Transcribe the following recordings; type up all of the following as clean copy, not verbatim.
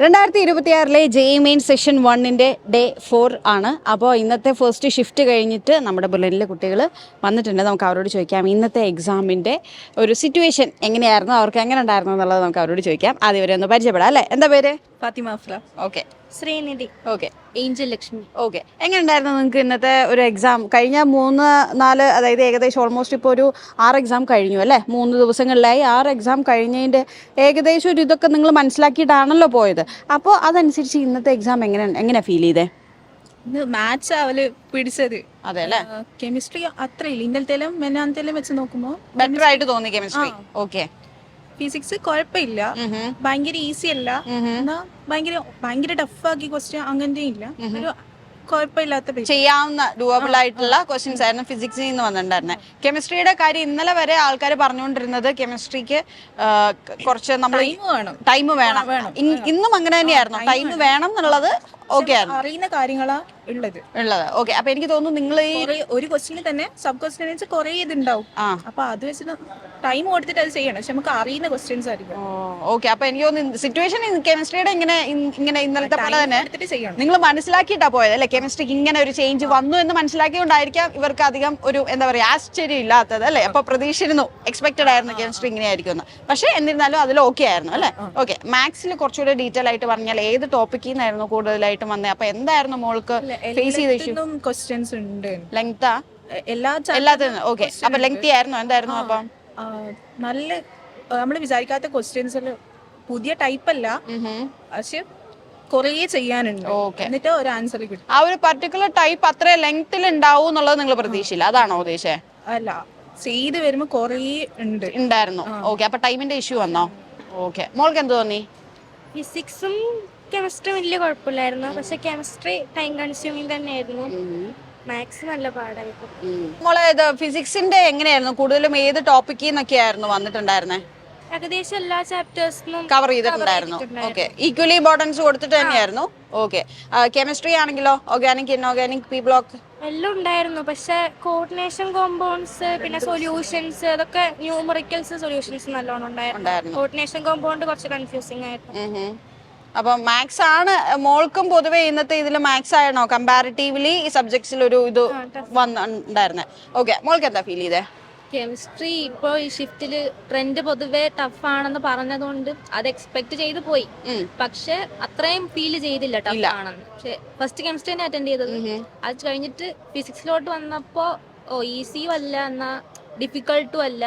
2026 JEE main session 1-ന്റെ day 4 ആണ്. അപ്പോൾ ഇന്നത്തെ ഫസ്റ്റ് ഷിഫ്റ്റ് കഴിഞ്ഞിട്ട് നമ്മുടെ ബുള്ളറ്റിലെ കുട്ടികൾ വന്നിട്ടുണ്ട്. നമുക്ക് അവരോട് ചോദിക്കാം ഇന്നത്തെ എക്സാമിൻ്റെ ഒരു സിറ്റുവേഷൻ എങ്ങനെയായിരുന്നു, അവർക്ക് എങ്ങനെ ഉണ്ടായിരുന്നു എന്നുള്ളത് നമുക്ക് അവരോട് ചോദിക്കാം. ആദ്യം ഇവരെ ഒന്ന് പരിചയപ്പെടാം അല്ലേ? എന്താ പേര്? Fathima Afra. Okay. Srinidhi. Okay. Angel Lakshmi. Okay. എങ്ങനെ ഉണ്ടായിരുന്നു നിങ്ങൾക്ക് ഇന്നത്തെ ഒരു എക്സാം? കഴിഞ്ഞ 3-4 അതായത് ഏകദേശം ഓൾമോസ്റ്റ് ഇപ്പോൾ ഒരു 6 എക്സാം കഴിഞ്ഞു അല്ലേ? 3 ദിവസങ്ങളിലായി 6 എക്സാം കഴിഞ്ഞതിൻ്റെ ഏകദേശം ഒരു ഇതൊക്കെ നിങ്ങൾ മനസ്സിലാക്കിയിട്ടാണല്ലോ പോയത്. അപ്പോൾ അതനുസരിച്ച് ഇന്നത്തെ എക്സാം എങ്ങനെ ഫീൽ ചെയ്തേ? മാത്സ് അവല് പിടിച്ചത്. അതെ അല്ലേ? കെമിസ്ട്രി അത്രയില്ല, ഇന്നലത്തേലും മെന്നാന്തേലും വെച്ച് നോക്കുമ്പോൾ ബെറ്റർ ആയിട്ട് തോന്നി കെമിസ്ട്രി. ഓക്കെ. ഫിസിക്സ് കുഴപ്പമില്ല, ഭയങ്കര ഈസി അല്ല, എന്നാ ഭയങ്കര ടഫാക്കി ക്വസ്റ്റ്യൻ അങ്ങനത്തെ ഇല്ല, ഒരു കുഴപ്പമില്ലാത്ത ചെയ്യാവുന്ന ഡുവബിൾ ആയിട്ടുള്ള ക്വസ്റ്റ്യൻസ് ആയിരുന്നു ഫിസിക്സിൽ നിന്ന് വന്നിട്ടുണ്ടായിരുന്നത്. കെമിസ്ട്രിയുടെ കാര്യം ഇന്നലെ വരെ ആൾക്കാർ പറഞ്ഞുകൊണ്ടിരുന്നത് കെമിസ്ട്രിക്ക് കുറച്ച് നമ്മൾ ടൈം വേണം. ഇന്നും അങ്ങനെ തന്നെയായിരുന്നു, ടൈം വേണം എന്നുള്ളത്. ഓക്കെ, അറിയുന്ന കാര്യങ്ങളാ ഉള്ളത്. ഓക്കെ. അപ്പൊ എനിക്ക് തോന്നുന്നു നിങ്ങൾ ഈ ഒരു ക്വസ്റ്റ്യന് തന്നെ സബ് ക്വസ്റ്റ്യൻ വെച്ച് കുറെ ഇതുണ്ടാവും. അപ്പൊ അത് വെച്ച് ടൈം കൊടുത്തിട്ട് അത് ചെയ്യണം, പക്ഷെ നമുക്ക് അറിയുന്ന ക്വസ്റ്റ്യൻസ് ആയിരിക്കും. ഓക്കെ. അപ്പൊ എനിക്ക് തോന്നുന്നു സിറ്റുവേഷൻ കെമിസ്ട്രിയുടെ ഇങ്ങനെ ഇന്നലത്തെ പോലെ തന്നെ നിങ്ങൾ മനസ്സിലാക്കിയിട്ടാ പോയത് അല്ലെ? കെമിസ്ട്രിക്ക് ഇങ്ങനെ ഒരു ചേഞ്ച് വന്നു എന്ന് മനസ്സിലാക്കിയോണ്ടായിരിക്കാം ഇവർക്ക് അധികം ഒരു എന്താ പറയാ ആശ്ചര്യം ഇല്ലാത്തത് അല്ലെ? അപ്പൊ പ്രതീക്ഷിച്ചിരുന്നു, എക്സ്പെക്ടഡ് ആയിരുന്നു കെമിസ്ട്രി ഇങ്ങനെ ആയിരിക്കും എന്ന്. പക്ഷെ എന്നിരുന്നാലും അതിൽ ഓക്കെ ആയിരുന്നു അല്ലെ? ഓക്കെ. മാത്സിൽ കുറച്ചുകൂടെ ഡീറ്റെയിൽ ആയിട്ട് പറഞ്ഞാൽ ഏത് ടോപ്പിക്കിൽ നിന്നായിരുന്നു കൂടുതലായിട്ട് വന്നേ? അപ്പൊ എന്തായിരുന്നു മോൾക്ക് ഫേസ് ചെയ്ത ഇഷ്യൂ? ക്വസ്റ്റ്യൻസ് ഉണ്ട്. ലെങ്താ എല്ലാത്തിനും? ഓക്കെ. അപ്പൊ ലെങ്തി ആയിരുന്നു? എന്തായിരുന്നു അപ്പൊ? നല്ല നമ്മൾ വിചാരിക്കാത്ത ക്വസ്റ്റ്യൻസ്, പുതിയ ടൈപ്പ് അല്ല, പക്ഷെ കുറേ ചെയ്യാനുണ്ട്. എന്നിട്ട് ഒരു ആൻസർ കിട്ടും. ആ ഒരു പർട്ടിക്കുലർ ടൈപ്പ് അത്ര ലെങ്ത്തിൽ ഉണ്ടാവും എന്നുള്ളത് നിങ്ങൾ പ്രതീക്ഷയില്ല, അതാണോ ഉദ്ദേശിച്ചേ? അല്ല, ചെയ്ത് വരുമ്പോ കുറേ ഉണ്ടായിരുന്നു. ഓക്കെ. അപ്പൊ ടൈമിന്റെ ഇഷ്യൂ വന്നോ? ഓക്കെ. മോൾക്ക് എന്ത് തോന്നി? ഫിസിക്സും കെമിസ്ട്രി വലിയ കുഴപ്പമില്ലായിരുന്നു, പക്ഷെ കെമിസ്ട്രി ടൈം കൺസ്യൂമിങ് തന്നെയായിരുന്നു. മാത്സ് നല്ല പാടായിരുന്നു. മോളെ ഇത് ഫിസിക്സിന്റെ എങ്ങനെയായിരുന്നു? കൂടുതലും ഏത് ടോപ്പിക്കിൽ നിന്നൊക്കെയായിരുന്നു വന്നിട്ടുണ്ടായിരുന്നേ? ഏകദേശം എല്ലാ ചാപ്റ്റേഴ്സിനും കവർ ചെയ്തിട്ടുണ്ടായിരുന്നു. ഓക്കെ. ഈക്വലി ഇമ്പോർട്ടൻസ് കൊടുത്തിട്ട് തന്നെയായിരുന്നു. ഓക്കെ. കെമിസ്ട്രി ആണെങ്കിലോ? ഓർഗാനിക്, ഇൻഓർഗാനിക്, പി ബ്ലോക്ക് എല്ലാം ഉണ്ടായിരുന്നു, പക്ഷെ കോർഡിനേഷൻ കോമ്പൗണ്ട്സ് പിന്നെ സൊല്യൂഷൻസ്, അതൊക്കെ ന്യൂമറിക്കൽസ് സൊല്യൂഷൻസ് നല്ലോണം ഉണ്ടായിരുന്നു. കോർഡിനേഷൻ കോമ്പൗണ്ട് കുറച്ച് കൺഫ്യൂസിംഗ് ആയിരുന്നു. അപ്പൊ മാത്സ് ആണ് മോൾക്കും പൊതുവെ ഇന്നത്തെ ഇതിൽ മാത്സ് ആണോ കമ്പാരിറ്റീവ്ലി ഈ സബ്ജക്ട്സിൽ ഒരു ഇത് വന്നിട്ടുണ്ടായിരുന്നത്? ഓക്കെ. മോൾക്ക് എന്താ ഫീൽ ചെയ്തേ? കെമിസ്ട്രി ഇപ്പോൾ ഈ ഷിഫ്റ്റില് ട്രെൻഡ് പൊതുവെ ടഫ് ആണെന്ന് പറഞ്ഞതുകൊണ്ട് അത് എക്സ്പെക്ട് ചെയ്ത് പോയി, പക്ഷെ അത്രയും ഫീൽ ചെയ്തില്ല ടഫ് ആണെന്ന്. പക്ഷെ ഫസ്റ്റ് കെമിസ്ട്രി തന്നെ അറ്റൻഡ് ചെയ്തത്. അത് കഴിഞ്ഞിട്ട് ഫിസിക്സിലോട്ട് വന്നപ്പോ ഈസിയും അല്ല എന്നാ ഡിഫിക്കൾട്ടും അല്ല,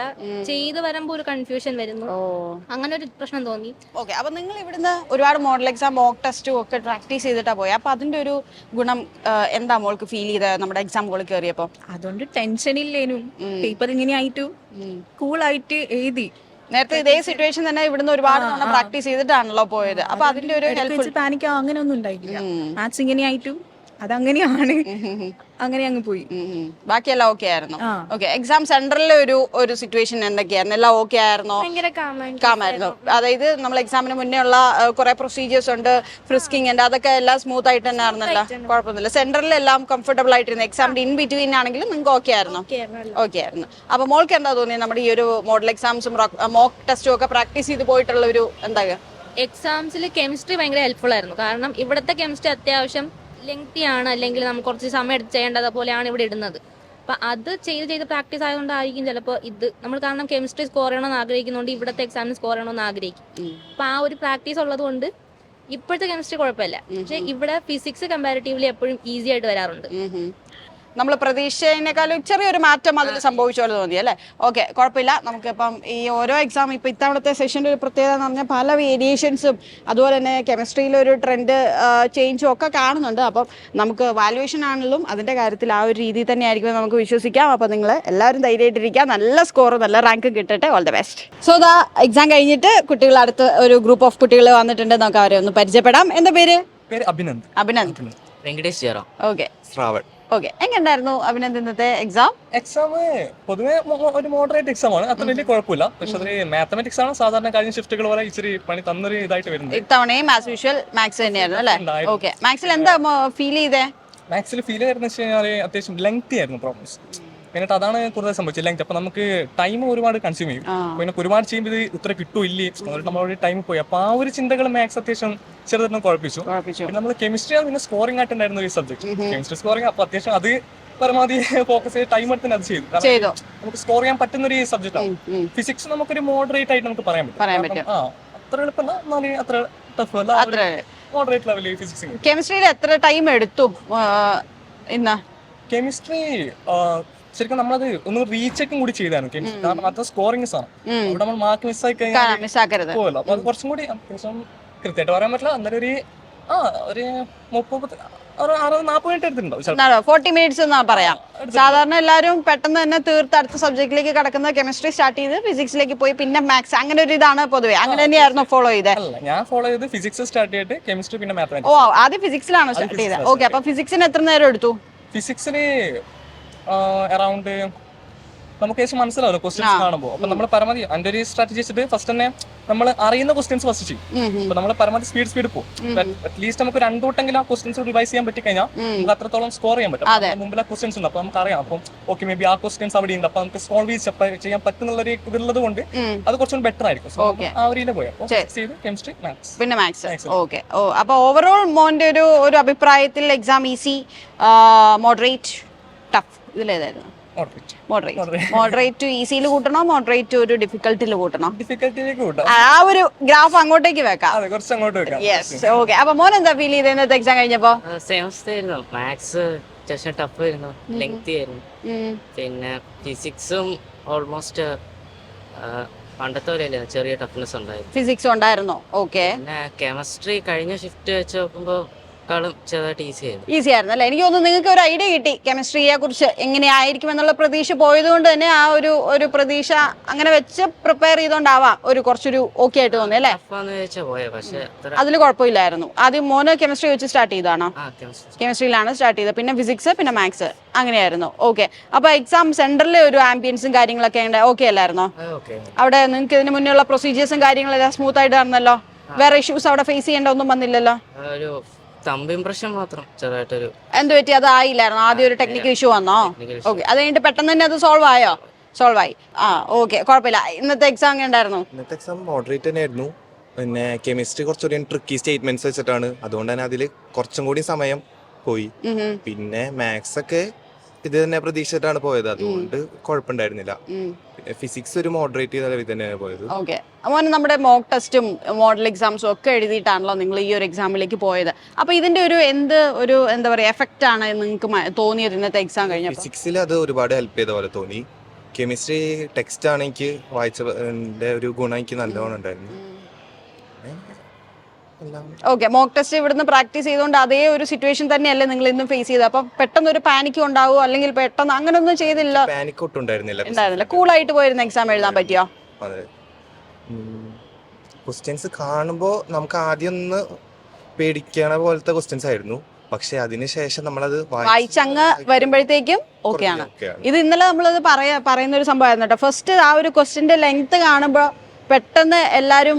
ചെയ്ത് വരുമ്പോ ഒരു കൺഫ്യൂഷൻ വരുന്നു, അങ്ങനെ ഒരു പ്രശ്നം തോന്നി. ഓക്കെ. അപ്പൊ നിങ്ങൾ ഇവിടുന്ന് ഒരുപാട് മോഡൽ എക്സാം, മോക്ക് ടെസ്റ്റും ഒക്കെ പ്രാക്ടീസ് ചെയ്തിട്ടാ പോയി. അപ്പൊ അതിന്റെ ഒരു ഗുണം എന്താ മോൾക്ക് ഫീൽ ചെയ്തത് നമ്മുടെ എക്സാം ഹോളിൽ കയറിയപ്പോ? അതുകൊണ്ട് ടെൻഷൻ ഇല്ലേനും, പേപ്പർ ഇങ്ങനെ ആയിട്ടു കൂളായിട്ട് എഴുതി. നേരത്തെ ഇതേ സിറ്റുവേഷൻ തന്നെ ഇവിടുന്ന് ഒരുപാട് പ്രാക്ടീസ് ചെയ്തിട്ടാണല്ലോ പോയത്. അപ്പൊ അതിന്റെ ഒരു പാനിക്കോ അങ്ങനെ ഒന്നും ഉണ്ടായിട്ടില്ല. മാത്സ് ഇങ്ങനെ ആയിട്ടു അതങ്ങനെയാണ്, അങ്ങനെ അങ്ങ് പോയി. ബാക്കിയെല്ലാം ഓക്കെ ആയിരുന്നു. ഓക്കെ. എക്സാം സെന്ററിലെ ഒരു സിറ്റുവേഷൻ എന്തൊക്കെയായിരുന്നു? എല്ലാം ഓക്കെ ആയിരുന്നോ? കാമായിരുന്നു. അതായത് നമ്മൾ എക്സാമിന് മുന്നേ ഉള്ള കുറെ പ്രൊസീജിയേഴ്സ് ഉണ്ട്, ഫ്രിസ്കിംഗ് ഉണ്ട്, അതൊക്കെ എല്ലാം സ്മൂത്ത് ആയിട്ട് തന്നെ ആയിരുന്നല്ലോ? കുഴപ്പമൊന്നുമില്ല. സെന്ററിലെല്ലാം കംഫർട്ടബിൾ ആയിട്ടിരുന്നു. എക്സാമിന്റെ ഇൻ ബിറ്റ്വീൻ ആണെങ്കിലും നിങ്ങൾക്ക് ഓക്കെ ആയിരുന്നു? ഓക്കെ ആയിരുന്നു. അപ്പൊ മോൾക്ക് എന്താ തോന്നിയത് നമ്മുടെ ഈ ഒരു മോഡൽ എക്സാംസും മോക്ക് ടെസ്റ്റും ഒക്കെ പ്രാക്ടീസ് ചെയ്ത് പോയിട്ടുള്ള ഒരു എന്താ? എക്സാംസിൽ കെമിസ്ട്രി ഭയങ്കര ഹെൽപ്ഫുൾ ആയിരുന്നു. കാരണം ഇവിടുത്തെ കെമിസ്ട്രി അത്യാവശ്യം ലെങ്തി ആണ്, അല്ലെങ്കിൽ നമുക്ക് കുറച്ച് സമയം എടുത്ത് ചെയ്യേണ്ടത് പോലെയാണ് ഇവിടെ ഇടുന്നത്. അപ്പൊ അത് ചെയ്ത് പ്രാക്ടീസ് ആയതുകൊണ്ടായിരിക്കും ചിലപ്പോൾ ഇത് നമ്മൾ, കാരണം കെമിസ്ട്രി സ്കോർ ചെയ്യണമെന്ന് ആഗ്രഹിക്കുന്നുണ്ട്, ഇവിടുത്തെ എക്സാമിന് സ്കോർ ചെയ്യണമെന്ന് ആഗ്രഹിക്കും. അപ്പൊ ആ ഒരു പ്രാക്ടീസ് ഉള്ളത് കൊണ്ട് ഇപ്പോഴത്തെ കെമിസ്ട്രി കുഴപ്പമില്ല, പക്ഷെ ഇവിടെ ഫിസിക്സ് കമ്പാരിറ്റീവ്ലി എപ്പോഴും ഈസി ആയിട്ട് വരാറുണ്ട്. നമ്മൾ പ്രതീക്ഷേനേക്കാളും ചെറിയൊരു മാറ്റം അതിൽ സംഭവിച്ച പോലെ തോന്നി അല്ലേ? ഓക്കെ. കുഴപ്പമില്ല. നമുക്കിപ്പം ഈ ഓരോ എക്സാം ഇപ്പം ഇത്തവണത്തെ സെഷൻ്റെ ഒരു പ്രത്യേകത എന്ന് പറഞ്ഞാൽ പല വേരിയേഷൻസും അതുപോലെ തന്നെ കെമിസ്ട്രിയിലൊരു ട്രെൻഡ് ചേഞ്ചും ഒക്കെ കാണുന്നുണ്ട്. അപ്പം നമുക്ക് വാല്യുവേഷൻ ആണെങ്കിലും അതിൻ്റെ കാര്യത്തിൽ ആ ഒരു രീതിയിൽ തന്നെ ആയിരിക്കും നമുക്ക് വിശ്വസിക്കാം. അപ്പോൾ നിങ്ങൾ എല്ലാവരും ധൈര്യമായിട്ടിരിക്കുക, നല്ല സ്കോർ നല്ല റാങ്ക് കിട്ടട്ടെ. All the best. സോ ദാ എക്സാം കഴിഞ്ഞിട്ട് കുട്ടികൾ അടുത്ത് ഒരു ഗ്രൂപ്പ് ഓഫ് കുട്ടികൾ വന്നിട്ടുണ്ട്, നമുക്ക് അവരെ ഒന്ന് പരിചയപ്പെടാം. എന്താ പേര്? അഭിനന്ദ്. വെങ്കടേഷ്. ഓക്കെ. ഓക്കെ. എങ്ങനെയുണ്ടായിരുന്നു അഭിനന്ദ് ഇന്നത്തെ എക്സാം? പൊതുവെ ഒരു മോഡറേറ്റ് എക്സാം ആണ്, അത്ര വലിയ കുഴപ്പമില്ല. പക്ഷെ അതിൽ മാത്തമാറ്റിക്സ് ആണ് സാധാരണ കഴിഞ്ഞ ഷിഫ്റ്റുകൾ പോലെ ഇച്ചിരി പണി തന്നൊരു ഇതായിട്ട് വരുന്നത്. ഇത്തവണയും ആസ് യൂഷ്വൽ മാത്സ് തന്നെയായിരുന്നു അല്ലേ? ഓക്കെ. മാത്സിൽ എന്താ ഫീൽ ചെയ്തേ? മാത്സിൽ ഫീൽ ചെയ്തെന്ന് വെച്ച് കഴിഞ്ഞാൽ അത്യാവശ്യം ലെങ്തി ആയിരുന്നു പ്രോബ്ലംസ്. എന്നിട്ട് അതാണ് കൂടുതൽ സംഭവിച്ചത് ലെങ്ത്. അപ്പൊ നമുക്ക് ടൈം ഒരുപാട് കൺസ്യൂം ചെയ്യും. പിന്നെ ഒരുപാട് ചെയ്യുമ്പോൾ ഇത് ഇത്ര കിട്ടൂ ഇല്ലേ, നമ്മളൊരു ടൈം പോയി. അപ്പൊ ആ ഒരു ചിന്തകൾ മാത്സ് അത്യാവശ്യം ചെറുതൊന്നും കുഴപ്പിച്ചു. പിന്നെ നമ്മൾ കെമിസ്ട്രി ആണ് പിന്നെ സ്കോറിംഗ് ആയിട്ടുണ്ടായിരുന്ന ഒരു സബ്ജക്ട്. കെമിസ്ട്രി സ്കോറിംഗ് അപ്പൊ അത്യാവശ്യം അത് പരമാവധി ഫോക്കസ് ചെയ്ത് ടൈം എടുത്ത് അത് ചെയ്തു. കാരണം നമുക്ക് സ്കോർ ചെയ്യാൻ പറ്റുന്ന ഒരു സബ്ജക്ട് ആണ്. ഫിസിക്സ് നമുക്കൊരു മോഡറേറ്റ് ആയിട്ട് നമുക്ക് പറയാൻ പറ്റും. അത്ര എളുപ്പമല്ല, അത്ര ടഫ് അല്ല, മോഡറേറ്റ് ലെവലിൽ ഫിസിക്സ്. കെമിസ്ട്രിയിൽ എത്ര ടൈം എടുത്തു ഇന്ന്? കെമിസ്ട്രി ശരിക്കും നമ്മളത് ഒന്ന് റീചെക്കും കൂടി ചെയ്താണ് കെമിസ്ട്രി. കാരണം അത് സ്കോറിംഗ് ആണ്. അവിടെ നമ്മൾ മാർക്ക് മിസ്സായി കഴിഞ്ഞാൽ പോകല്ലോ. അപ്പൊ അത് കുറച്ചും കൂടി അത്യാവശ്യം കൃത്യമായിട്ട് പറയാൻ പറ്റില്ല, എന്നാലും ഒരു 40 മിനിറ്റ് എടുത്തിട്ടുണ്ടാവും. 40 മിനിറ്റ്സ് എന്നാ പറയാം. സാധാരണ എല്ലാവരും പെട്ടെന്ന് തന്നെ തീർത്ത് അടുത്ത സബ്ജക്റ്റിലേക്ക് കടക്കുന്നത് കെമിസ്ട്രി സ്റ്റാർട്ട് ചെയ്ത് ഫിസിക്സിലേക്ക് പോയി പിന്നെ മാത്സ്, അങ്ങനെ ഒരു ഇതാണ് പൊതുവെ. അങ്ങനെ തന്നെയായിരുന്നു ഫോളോ ചെയ്തത്? ഞാൻ ഫോളോ ചെയ്ത് ഫിസിക്സ് സ്റ്റാർട്ട് ചെയ്തിട്ട് കെമിസ്ട്രി പിന്നെ മാത്തമാറ്റിക്സ്. ഓ, ആദ്യം ഫിസിക്സിലാണ് സ്റ്റാർട്ട് ചെയ്തത്. ഓക്കെ, അപ്പൊ ഫിസിക്സിന് എത്ര നേരം എടുത്തു? ഫിസിക്സിന് അറൌണ്ട് നമുക്ക് ഏകദേശം മനസ്സിലാവല്ലോ ക്വസ്റ്റ്യൻസ് കാണുമ്പോൾ. അപ്പൊ നമ്മൾ പരമാവധി അതിന്റെ ഒരു സ്ട്രാറ്റജി വെച്ചിട്ട് ഫസ്റ്റ് തന്നെ നമ്മൾ അറിയുന്ന ക്വസ്റ്റ്യൻസ് ഫസ്റ്റ് ചെയ്യും. അപ്പൊ നമ്മൾ പരമാവധി സ്പീഡ് പോകും. അറ്റ്ലീസ്റ്റ് നമുക്ക് 2 വട്ടെങ്കിലും ആ ക്വസ്റ്റ്യൻസ് റിവൈസ് ചെയ്യാൻ പറ്റി കഴിഞ്ഞാൽ നമുക്ക് അത്രത്തോളം സ്കോർ ചെയ്യാൻ പറ്റും. മുമ്പിലെ ക്വസ്റ്റ്യൻസ് ഉണ്ട്, അപ്പൊ നമുക്ക് അറിയാം. അപ്പം ഓക്കെ, മേ ബി ആ ക്വസ്റ്റ്യൻസ് അവിടെ ഉണ്ട്, അപ്പൊ നമുക്ക് സോൾവ് ചെയ്യാൻ പറ്റുന്നുള്ളൊരു ഇതുള്ളത് കൊണ്ട് അത് കുറച്ചും ബെറ്റർ ആയിരിക്കും. ആ ഒരു ഇതിൽ പോയി കെമിസ്ട്രി മാത്സ് പിന്നെ മാത്സ്. ഓക്കെ. ഓ, അപ്പൊ ഓവറോൾ മോന്റെ ഒരു അഭിപ്രായത്തിൽ എക്സാം ഈസി, മോഡറേറ്റ്, ടഫ്, ഇതിലേതായിരുന്നു? മോഡറേറ്റ് ടു ഈസിയിൽ കൂട്ടണോ, മോഡറേറ്റ് ടു ഒരു ഡിഫിക്കൽട്ടിൽ കൂട്ടണോ? ആ ഒരു ഗ്രാഫ് അങ്ങോട്ടേക്ക് വെക്കാം. Yes, okay. അപ്പൊ മോൻ എന്താ ഫീൽ ചെയ്ത് ഇന്നത്തെ എക്സാം കഴിഞ്ഞപ്പോ? മാത്സ് ടഫ് ആയിരുന്നു, ലെങ്തി ആയിരുന്നു. പിന്നെ ഫിസിക്സും ഓൾമോസ്റ്റ് പണ്ടത്തെ പോലെ ചെറിയ ടഫ്നെസ് ഉണ്ടായിരുന്നു. ഫിസിക്സ് ഉണ്ടായിരുന്നോ? ഓക്കെ. പിന്നെ കെമിസ്ട്രി കഴിഞ്ഞ ഷിഫ്റ്റ് വെച്ച് നോക്കുമ്പോ ഈസി ആയിരുന്നു അല്ലേ? എനിക്ക് തോന്നുന്നു നിങ്ങൾക്ക് ഒരു ഐഡിയ കിട്ടി കെമിസ്ട്രിയെ കുറിച്ച് എങ്ങനെയായിരിക്കും എന്നുള്ള പ്രതീക്ഷ പോയത് കൊണ്ട് തന്നെ ആ ഒരു പ്രതീക്ഷ അങ്ങനെ വെച്ച് പ്രിപ്പയർ ചെയ്തോണ്ടാവാം ഒരു കുറച്ചൊരു ഓക്കെ ആയിട്ട് തോന്നി അല്ലേ? അതിൽ കുഴപ്പമില്ലായിരുന്നു. ആദ്യം മോന് കെമിസ്ട്രി വെച്ച് സ്റ്റാർട്ട് ചെയ്താണോ? കെമിസ്ട്രിയിലാണ് സ്റ്റാർട്ട് ചെയ്തത്, പിന്നെ ഫിസിക്സ്, പിന്നെ മാത്സ്, അങ്ങനെയായിരുന്നു. ഓക്കെ. അപ്പൊ എക്സാം സെന്ററിലെ ഒരു ആംബിയൻസും കാര്യങ്ങളൊക്കെ ഓക്കെ അല്ലായിരുന്നോ? അവിടെ നിങ്ങൾക്ക് ഇതിന് മുന്നേ ഉള്ള പ്രൊസീജിയേഴ്സും കാര്യങ്ങളെല്ലാം സ്മൂത്ത് ആയിട്ട് നടന്നല്ലോ? വേറെ ഇഷ്യൂസ് അവിടെ ഫേസ് ചെയ്യേണ്ട ഒന്നും വന്നില്ലല്ലോ? എന്ത് പറ്റി? അത് ആയില്ലായിരുന്നു? ആദ്യം ഒരു ടെക്നിക്കൽ ഇഷ്യൂ വന്നോ? ഓക്കെ. അത് കഴിഞ്ഞിട്ട് പെട്ടെന്ന് തന്നെ അത് സോൾവ് ആയോ? സോൾവ് ആയി. ഓക്കെ, കുഴപ്പമില്ല. ഇന്നത്തെ എക്സാം എങ്ങനെ ഉണ്ടായിരുന്നു? ഇന്നത്തെ എക്സാം മോഡറേറ്റ് തന്നെയായിരുന്നു. പിന്നെ കെമിസ്ട്രി കുറച്ചുകൂടി ട്രിക്കി സ്റ്റേറ്റ്മെന്റ്സ് വെച്ചിട്ടാണ്, അതുകൊണ്ട് തന്നെ അതിൽ കുറച്ചും കൂടി സമയം പോയി. പിന്നെ മാത്സ് ഒക്കെ ഇത് തന്നെ പ്രതീക്ഷിച്ചിട്ടാണ് പോയത്, അതുകൊണ്ട് കുഴപ്പമുണ്ടായിരുന്നില്ല. ഫിസിക്സ് ഒരു മോഡറേറ്റ് ചെയ്ത ലെവലിൽ തന്നെയാണ് പോയത്. ഓക്കെ. മോനെ നമ്മുടെ മോക്ക് ടെസ്റ്റും മോഡൽ എക്സാംസും ഒക്കെ എഴുതിയിട്ടാണല്ലോ നിങ്ങൾ ഈ ഒരു എക്സാമിലേക്ക് പോയത്. അപ്പൊ ഇതിന്റെ ഒരു എന്താ പറയാ എഫക്റ്റ് ആണ് നിങ്ങൾക്ക് തോന്നിയത് ഇന്നത്തെ എക്സാം കഴിഞ്ഞപ്പോൾ? ഫിസിക്സിൽ അത് ഒരുപാട് ഹെൽപ്പ് ചെയ്ത പോലെ തോന്നി. കെമിസ്ട്രി ടെക്സ്റ്റ് ആണ് എനിക്ക് വായിച്ചതിന്റെ ഒരു ഗുണം എനിക്ക് നല്ലോണം ഉണ്ടായിരുന്നു. ഓക്കെ. മോക്ക് ടെസ്റ്റ് ഇവിടുന്ന് പ്രാക്ടീസ് ചെയ്തുകൊണ്ട് അതേ ഒരു സിറ്റുവേഷൻ തന്നെയല്ലേ നിങ്ങൾ ഇന്നും ഫേസ് ചെയ്തത്? അപ്പൊ പെട്ടെന്ന് ഒരു പാനിക് ഉണ്ടാവുമോ, അല്ലെങ്കിൽ പെട്ടെന്ന് അങ്ങനെ ഒന്നും ചെയ്തില്ല? പാനിക് ഒട്ടും ഉണ്ടായിരുന്നില്ല. കൂളായിട്ട് പോയിരുന്ന എക്സാം എഴുതാൻ പറ്റിയോ? അതെ. ക്വസ്റ്റ്യൻസ് കാണുമ്പോൾ നമുക്ക് ആദ്യം ഒന്ന് പേടിക്കണ പോലത്തെ ക്വസ്റ്റ്യൻസ് ആയിരുന്നു, പക്ഷെ അതിനുശേഷം നമ്മളത് വായിച്ചങ്ങ് വരുമ്പോഴത്തേക്കും ഓക്കെയാണ്. ഇത് ഇന്നലെ നമ്മളത് പറയുന്ന ഒരു സംഭവമായിരുന്നു കേട്ടോ. ഫസ്റ്റ് ആ ഒരു ക്വസ്റ്റ്യന്റെ ലെങ്ത് കാണുമ്പോൾ പെട്ടെന്ന് എല്ലാരും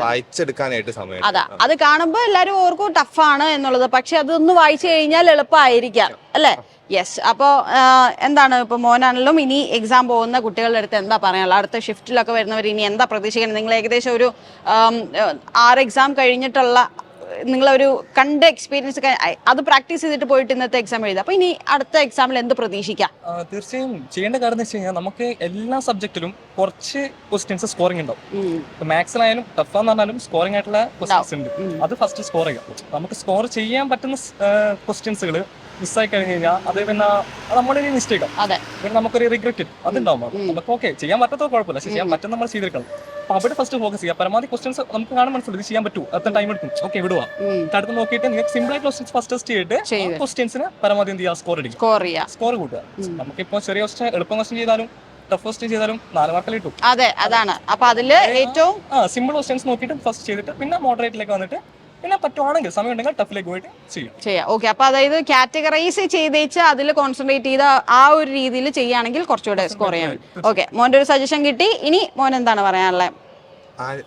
വായിച്ചെടുക്കാനായിട്ട് സമയം. അതാ, അത് കാണുമ്പോ എല്ലാരും ഓർക്കും ടഫാണ് എന്നുള്ളത്, പക്ഷെ അതൊന്ന് വായിച്ചു കഴിഞ്ഞാൽ എളുപ്പമായിരിക്കാം അല്ലേ? യെസ്. അപ്പോൾ എന്താണ് ഇപ്പൊ മോനാണെങ്കിലും ഇനി എക്സാം പോകുന്ന കുട്ടികളുടെ അടുത്ത് എന്താ പറയാനുള്ളത്? അടുത്ത ഷിഫ്റ്റിലൊക്കെ വരുന്നവർ ഇനി എന്താ പ്രതീക്ഷിക്കുന്നത്? നിങ്ങൾ ഏകദേശം ഒരു 6 എക്സാം കഴിഞ്ഞിട്ടുള്ള നിങ്ങളൊരു കണ്ട എക്സ്പീരിയൻസ് അത് പ്രാക്ടീസ് ചെയ്തിട്ട് പോയിട്ട് ഇന്നത്തെ എക്സാം എഴുതുക. അപ്പൊ ഇനി അടുത്ത എക്സാമിൽ എന്ത് പ്രതീക്ഷിക്കാം? തീർച്ചയായും ചെയ്യേണ്ട കാര്യം എന്ന് വെച്ച് കഴിഞ്ഞാൽ നമുക്ക് എല്ലാ സബ്ജക്റ്റിലും കുറച്ച് ക്വസ്റ്റ്യൻസ് സ്കോറിംഗ് ഉണ്ടാവും. മാത്സിലായാലും ടഫാന്ന് പറഞ്ഞാലും സ്കോറിംഗ് ആയിട്ടുള്ള ക്വസ്റ്റ്യൻസ് ഉണ്ട്. അത് ഫസ്റ്റ് സ്കോർ ചെയ്യാം. നമുക്ക് സ്കോർ ചെയ്യാൻ പറ്റുന്ന ക്വസ്റ്റ്യൻസുകൾ മിസ്സായി കഴിഞ്ഞ് കഴിഞ്ഞാൽ അത് പിന്നെ നമ്മളൊരു മിസ്റ്റേക്ക് ആണ്, പിന്നെ നമുക്കൊരു റിഗ്രറ്റ് അതുണ്ടാവും. നമുക്ക് ഓക്കെ ചെയ്യാൻ പറ്റാത്ത കുഴപ്പമില്ല, പക്ഷെ ചെയ്യാൻ പറ്റുന്ന നമ്മൾ ചെയ്തെടുക്കണം. അപ്പൊ അവിടെ ഫസ്റ്റ് ഫോക്കസ് ചെയ്യാം. പരമാവധി ക്വസ്റ്റൻസ് നമുക്ക് കാണാൻ മനസ്സിലാവും ഇത് ചെയ്യാൻ പറ്റൂ, അത്ര ടൈം എടുക്കും. ഓക്കെ, വിടുക. അടുത്ത് നോക്കിയിട്ട് നിങ്ങൾക്ക് സിമ്പിൾ ആയിട്ട് ക്വസ്റ്റൻസ് ഫസ്റ്റ് ടെസ്റ്റ് ചെയ്തിട്ട് ക്വസ്റ്റൻസിന് പരമാവധി എന്ത് ചെയ്യുക, സ്കോർ കൂട്ടുക. നമുക്കിപ്പോ ചെറിയ ക്വസ്റ്റൻ എളുപ്പം ക്വസ്റ്റൻ ചെയ്താലും ടഫ് ക്വസ്റ്റൻ ചെയ്താലും 4 മാർക്കിൽ കിട്ടും. അതെ, അതാണ്. അപ്പൊ അതില് ഏറ്റവും സിമ്പിൾ ക്വസ്റ്റൻസ് നോക്കിയിട്ട് ഫസ്റ്റ് ചെയ്തിട്ട് പിന്നെ മോഡറേറ്റിലേക്ക് വന്നിട്ട് പിന്നെ പറ്റുവാണെങ്കിൽ സമയം ഉണ്ടെങ്കിൽ ടഫിലേക്ക് പോയിട്ട് ചെയ്യാം. ഓക്കെ. അപ്പൊ അതായത് കാറ്റഗറൈസ് ചെയ്തേച്ച് അതിൽ കോൺസെൻട്രേറ്റ് ചെയ്ത ആ ഒരു രീതിയിൽ ചെയ്യുകയാണെങ്കിൽ കുറച്ചുകൂടെ സ്കോർ ചെയ്യാൻ. ഓക്കെ, മോന്റെ ഒരു സജഷൻ കിട്ടി. ഇനി മോൻ എന്താണ് പറയാനുള്ളത്?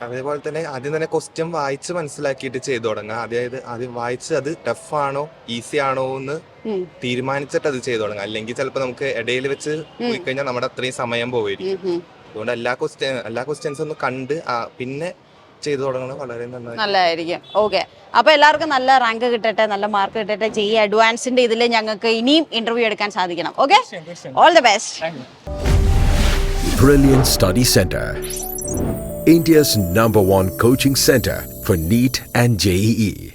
അതേപോലെ തന്നെ ആദ്യം തന്നെ ക്വസ്റ്റ്യൻ വായിച്ച് മനസ്സിലാക്കിയിട്ട് ചെയ്തു തുടങ്ങുക. അതായത് ആദ്യം വായിച്ച് അത് ടഫ് ആണോ ഈസി ആണോ എന്ന് തീരുമാനിച്ചിട്ട് അത് ചെയ്തു തുടങ്ങുക. അല്ലെങ്കിൽ ചിലപ്പോൾ നമുക്ക് ഇടയിൽ വെച്ച് പോയി കഴിഞ്ഞാൽ നമ്മുടെ അത്രയും സമയം പോയിരിക്കും. അതുകൊണ്ട് എല്ലാ ക്വസ്റ്റ്യൻസും ഒന്ന് കണ്ട് പിന്നെ ചെയ്തു തുടങ്ങുന്നത് വളരെ നല്ലതായിരിക്കും. ഓക്കെ, അപ്പൊ എല്ലാവർക്കും നല്ല റാങ്ക് കിട്ടട്ടെ, നല്ല മാർക്ക് കിട്ടട്ടെ. ജെഇ അഡ്വാൻസിന്റെ ഇതിൽ ഞങ്ങൾക്ക് ഇനിയും ഇന്റർവ്യൂ എടുക്കാൻ സാധിക്കണം. Okay, all the best. Brilliant Study Center, India's #1 coaching center for NEET and JEE.